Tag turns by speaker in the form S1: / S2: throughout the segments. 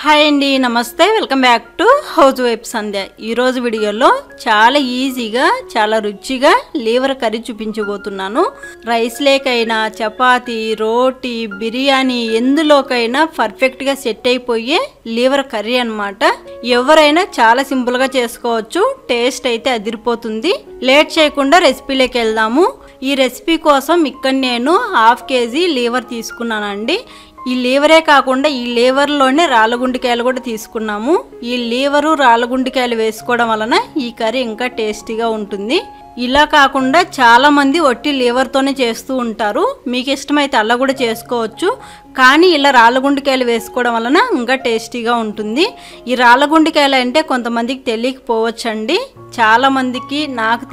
S1: Hi అండి, నమస్తే. Welcome back to housewife సంధ్య. ఈరోజు వీడియోలో చాలా ఈజీగా చాలా రుచిగా లీవర్ కర్రీ చూపించబోతున్నాను. రైస్ లేకైనా చపాతీ, రోటీ, బిర్యానీ ఎందులోకైనా పర్ఫెక్ట్గా సెట్ అయిపోయే లీవర్ కర్రీ అన్నమాట. ఎవరైనా చాలా సింపుల్గా చేసుకోవచ్చు. టేస్ట్ అయితే అదిరిపోతుంది. లేట్ చేయకుండా రెసిపీలోకి వెళ్దాము. ఈ రెసిపీ కోసం ఇక్కడ నేను 1/2 kg లీవర్ తీసుకున్నానండి. ఈ లీవరే కాకుండా ఈ లీవర్లోనే రాళ్ళగుండికాయలు కూడా తీసుకున్నాము. ఈ లీవరు రాళ్ళగుండికాయలు వేసుకోవడం వలన ఈ కర్రీ ఇంకా టేస్టీగా ఉంటుంది. ఇలా కాకుండా చాలా మంది ఒట్టి లీవర్తోనే చేస్తూ ఉంటారు. మీకు ఇష్టమైతే అలా కూడా చేసుకోవచ్చు. కానీ ఇలా రాళ్ళగుండికాయలు వేసుకోవడం వలన ఇంకా టేస్టీగా ఉంటుంది. ఈ రాళ్ళగుండికాయలు అంటే కొంతమందికి తెలియకపోవచ్చండి. చాలా మందికి నాకు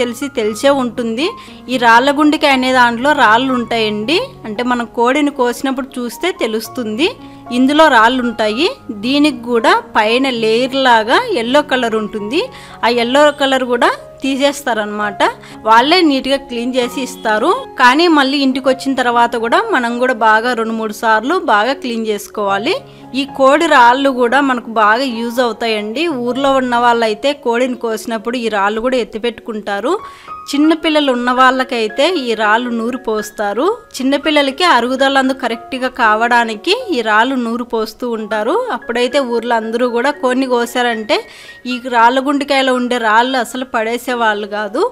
S1: తెలిసే ఉంటుంది. ఈ రాళ్ళగుండికాయ అనే దాంట్లో రాళ్ళు ఉంటాయండి. అంటే మనం కోడిని కోసినప్పుడు చూస్తే తెలుస్తుంది ఇందులో రాళ్ళు ఉంటాయి. దీనికి కూడా పైన లేయర్ లాగా ఎల్లో కలర్ ఉంటుంది. ఆ ఎల్లో కలర్ కూడా తీసేస్తారనమాట. వాళ్ళే నీట్గా క్లీన్ చేసి ఇస్తారు. కానీ మళ్ళీ ఇంటికి వచ్చిన తర్వాత కూడా మనం కూడా బాగా 2-3 సార్లు బాగా క్లీన్ చేసుకోవాలి. ఈ కోడి రాళ్ళు కూడా మనకు బాగా యూజ్ అవుతాయండి. ఊర్లో ఉన్న వాళ్ళైతే కోడిని కోసినప్పుడు ఈ రాళ్ళు కూడా ఎత్తిపెట్టుకుంటారు. చిన్నపిల్లలు ఉన్న వాళ్ళకైతే ఈ రాళ్ళు నూరు పోస్తారు. చిన్నపిల్లలకి అరుగుదల కరెక్ట్గా కావడానికి ఈ రాళ్ళు నూరు పోస్తూ ఉంటారు. అప్పుడైతే ఊర్లో అందరూ కూడా కోడిని కోసారంటే ఈ రాళ్ళగుండికాయలో ఉండే రాళ్ళు అసలు పడేసేవాళ్ళు కాదు.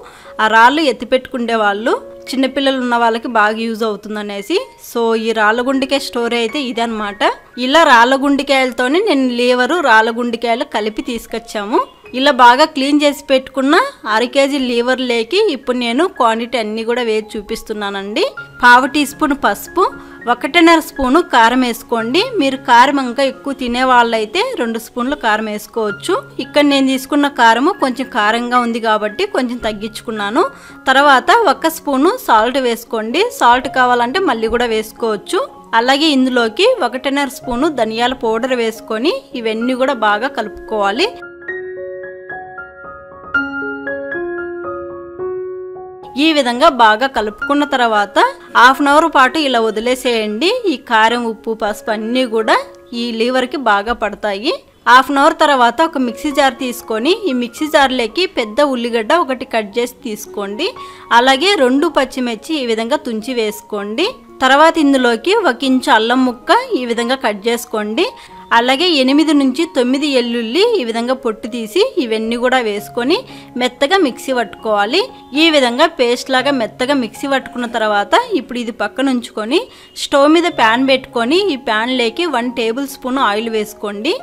S1: ఆ రాళ్ళు ఎత్తిపెట్టుకునే వాళ్ళు. చిన్నపిల్లలు ఉన్న వాళ్ళకి బాగా యూజ్ అవుతుంది అనేసి. సో ఈ రాళ్ళగుండికాయ స్టోరీ అయితే ఇదనమాట. ఇలా రాళ్ళగుండికాయలతోనే నేను లీవరు రాళ్ళగుండికాయలు కలిపి తీసుకొచ్చాము. ఇలా బాగా క్లీన్ చేసి పెట్టుకున్న 1/2 kg లీవర్ లేకి ఇప్పుడు నేను క్వాంటిటీ అన్నీ కూడా వేసి చూపిస్తున్నానండి. 1/2 teaspoon పసుపు, 1.5 స్పూను కారం వేసుకోండి. మీరు కారం ఇంకా ఎక్కువ తినే వాళ్ళైతే 2 స్పూన్లు కారం వేసుకోవచ్చు. ఇక్కడ నేను తీసుకున్న కారము కొంచెం కారంగా ఉంది కాబట్టి కొంచెం తగ్గించుకున్నాను. తర్వాత 1 స్పూను సాల్ట్ వేసుకోండి. సాల్ట్ కావాలంటే మళ్ళీ కూడా వేసుకోవచ్చు. అలాగే ఇందులోకి 1.5 స్పూను ధనియాల పౌడర్ వేసుకొని ఇవన్నీ కూడా బాగా కలుపుకోవాలి. ఈ విధంగా బాగా కలుపుకున్న తర్వాత 1/2 అవర్ పాటు ఇలా వదిలేసేయండి. ఈ కారం, ఉప్పు, పసుపు అన్నీ కూడా ఈ లీవర్కి బాగా పడతాయి. 1/2 అవర్ తర్వాత ఒక మిక్సీ జార్ తీసుకొని ఈ మిక్సీ జార్లోకి పెద్ద ఉల్లిగడ్డ ఒకటి కట్ చేసి తీసుకోండి. అలాగే 2 పచ్చిమిర్చి ఈ విధంగా తుంచి వేసుకోండి. తర్వాత ఇందులోకి 1 ఇంచు అల్లం ముక్క ఈ విధంగా కట్ చేసుకోండి. అలాగే 8 నుంచి 9 ఎల్లుల్లి ఈ విధంగా పొట్టు తీసి ఇవన్నీ కూడా వేసుకొని మెత్తగా మిక్సీ పట్టుకోవాలి. ఈ విధంగా పేస్ట్ లాగా మెత్తగా మిక్సీ పట్టుకున్న తర్వాత ఇప్పుడు ఇది పక్కన ఉంచుకొని స్టవ్ మీద ప్యాన్ పెట్టుకొని ఈ ప్యాన్లోకి 1 టేబుల్ స్పూన్ ఆయిల్ వేసుకోండి.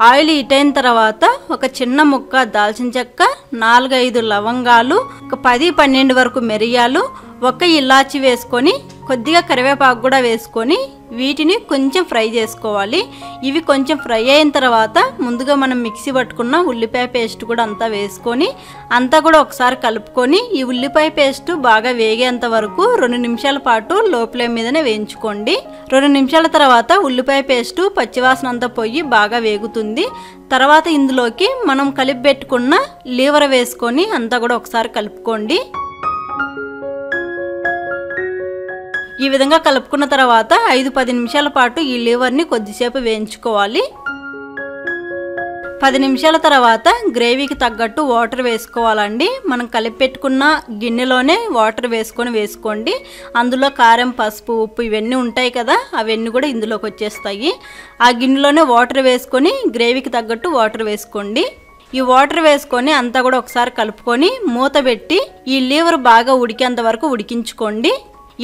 S1: ఆయిల్ హీట్ అయిన తర్వాత ఒక చిన్న ముక్క దాల్చిన చెక్క, 4-5 లవంగాలు, ఒక 10-12 వరకు మిరియాలు, 1 ఇలాచి వేసుకొని కొద్దిగా కరివేపాకు కూడా వేసుకొని వీటిని కొంచెం ఫ్రై చేసుకోవాలి. ఇవి కొంచెం ఫ్రై అయిన తర్వాత ముందుగా మనం మిక్సీ పట్టుకున్న ఉల్లిపాయ పేస్ట్ కూడా అంతా వేసుకొని అంతా కూడా ఒకసారి కలుపుకొని ఈ ఉల్లిపాయ పేస్ట్ బాగా వేగేంత వరకు 2 నిమిషాల పాటు లో ఫ్లేమ్ మీదనే వేయించుకోండి. 2 నిమిషాల తర్వాత ఉల్లిపాయ పేస్ట్ పచ్చివాసన అంతా పోయి బాగా వేగుతుంది. తర్వాత ఇందులోకి మనం కలిపి పెట్టుకున్న లీవర్ వేసుకొని అంతా కూడా ఒకసారి కలుపుకోండి. ఈ విధంగా కలుపుకున్న తర్వాత 5-10 నిమిషాల పాటు ఈ లీవర్ని కొద్దిసేపు వేయించుకోవాలి. 10 నిమిషాల తర్వాత గ్రేవీకి తగ్గట్టు వాటర్ వేసుకోవాలండి. మనం కలిపి పెట్టుకున్న గిన్నెలోనే వాటర్ వేసుకోండి. అందులో కారం, పసుపు, ఉప్పు ఇవన్నీ ఉంటాయి కదా, అవన్నీ కూడా ఇందులోకి వచ్చేస్తాయి. ఆ గిన్నెలోనే వాటర్ వేసుకొని గ్రేవీకి తగ్గట్టు వాటర్ వేసుకోండి. ఈ వాటర్ వేసుకొని అంతా కూడా ఒకసారి కలుపుకొని మూత పెట్టి ఈ లీవర్ బాగా ఉడికేంత వరకు ఉడికించుకోండి.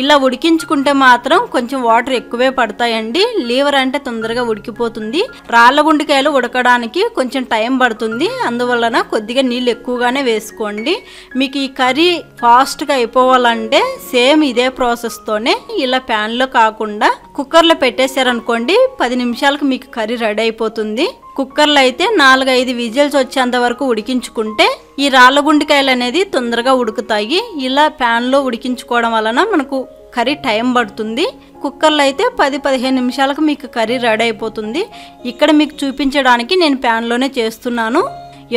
S1: ఇలా ఉడికించుకుంటే మాత్రం కొంచెం వాటర్ ఎక్కువే పడతాయండి. లీవర్ అంటే తొందరగా ఉడికిపోతుంది. రాళ్ళగుండికాయలు ఉడకడానికి కొంచెం టైం పడుతుంది. అందువలన కొద్దిగా నీళ్ళు ఎక్కువగానే వేసుకోండి. మీకు ఈ కర్రీ ఫాస్ట్గా అయిపోవాలంటే సేమ్ ఇదే ప్రాసెస్తోనే ఇలా ప్యాన్లో కాకుండా కుక్కర్లో పెట్టేశారనుకోండి 10 నిమిషాలకు మీకు కర్రీ రెడీ అయిపోతుంది. కుక్కర్లో అయితే 4-5 విజిల్స్ వచ్చేంత వరకు ఉడికించుకుంటే ఈ రాళ్ళగుండికాయలు అనేది తొందరగా ఉడుకుతాయి. ఇలా ప్యాన్లో ఉడికించుకోవడం వలన మనకు కర్రీ టైం పడుతుంది. కుక్కర్లో అయితే 10-15 నిమిషాలకు మీకు కర్రీ రెడీ అయిపోతుంది. ఇక్కడ మీకు చూపించడానికి నేను ప్యాన్లోనే చేస్తున్నాను.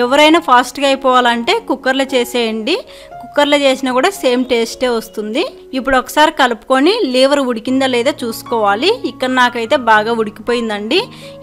S1: ఎవరైనా ఫాస్ట్గా అయిపోవాలంటే కుక్కర్లో చేసేయండి. కుక్కర్లో చేసినా కూడా సేమ్ టేస్టే వస్తుంది. ఇప్పుడు ఒకసారి కలుపుకొని లీవర్ ఉడికిందా లేదా చూసుకోవాలి. ఇక్కడ నాకైతే బాగా ఉడికిపోయిందండి.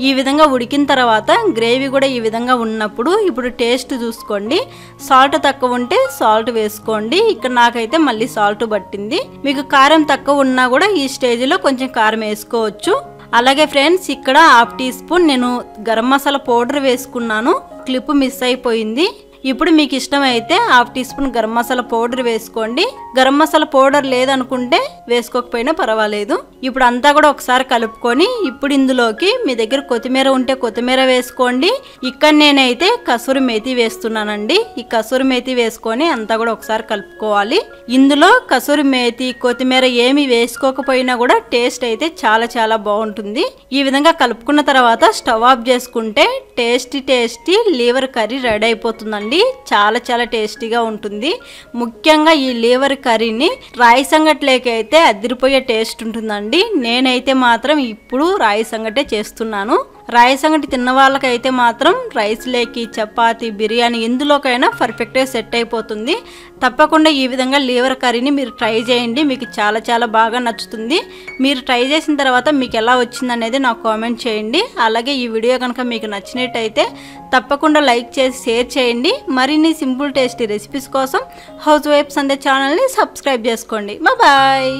S1: ఈ విధంగా ఉడికిన తర్వాత గ్రేవీ కూడా ఈ విధంగా ఉన్నప్పుడు ఇప్పుడు టేస్ట్ చూసుకోండి. సాల్ట్ తక్కువ ఉంటే సాల్ట్ వేసుకోండి. ఇక్కడ నాకైతే మళ్ళీ సాల్ట్ పట్టింది. మీకు కారం తక్కువ ఉన్నా కూడా ఈ స్టేజ్లో కొంచెం కారం వేసుకోవచ్చు. అలాగే ఫ్రెండ్స్, ఇక్కడ హాఫ్ టీ స్పూన్ నేను గరం మసాలా పౌడర్ వేసుకున్నాను. క్లిప్ మిస్ అయిపోయింది. ఇప్పుడు మీకు ఇష్టమైతే half teaspoon garam masala powder వేసుకోండి. గరం మసాలా పౌడర్ లేదనుకుంటే వేసుకోకపోయినా పర్వాలేదు. ఇప్పుడు అంతా కూడా ఒకసారి కలుపుకొని ఇప్పుడు ఇందులోకి మీ దగ్గర కొత్తిమీర ఉంటే కొత్తిమీర వేసుకోండి. ఇక్కడ నేనైతే కసూరి మేతి వేస్తున్నానండి. ఈ కసూరి మేతి వేసుకొని అంతా కూడా ఒకసారి కలుపుకోవాలి. ఇందులో కసూరి మేతి కొత్తిమీర ఏమి వేసుకోకపోయినా కూడా టేస్ట్ అయితే చాలా చాలా బాగుంటుంది. ఈ విధంగా కలుపుకున్న తర్వాత స్టవ్ ఆఫ్ చేసుకుంటే టేస్టీ లీవర్ కర్రీ రెడీ అయిపోతుందండి. చాలా చాలా టేస్టీగా ఉంటుంది. ముఖ్యంగా ఈ లీవర్ కర్రీని రాయి సంగట్లేకి అయితే అదిరిపోయే టేస్ట్ ఉంటుందండి. నేనైతే మాత్రం ఇప్పుడు రాయి సంగటే చేస్తున్నాను. రాయి సంగటి తిన్న వాళ్ళకైతే మాత్రం రైస్ లేకి చపాతి బిర్యానీ ఎందులోకైనా పర్ఫెక్ట్గా సెట్ అయిపోతుంది. తప్పకుండా ఈ విధంగా లీవర్ కర్రీని మీరు ట్రై చేయండి. మీకు చాలా చాలా బాగా నచ్చుతుంది. మీరు ట్రై చేసిన తర్వాత మీకు ఎలా వచ్చిందనేది నాకు కామెంట్ చేయండి. అలాగే ఈ వీడియో కనుక మీకు నచ్చినట్టయితే తప్పకుండా లైక్ చేసి షేర్ చేయండి. మరిన్ని సింపుల్ టేస్టీ రెసిపీస్ కోసం హౌస్ వైఫ్ సంధ్య ఛానల్ని సబ్స్క్రైబ్ చేసుకోండి. బాయ్.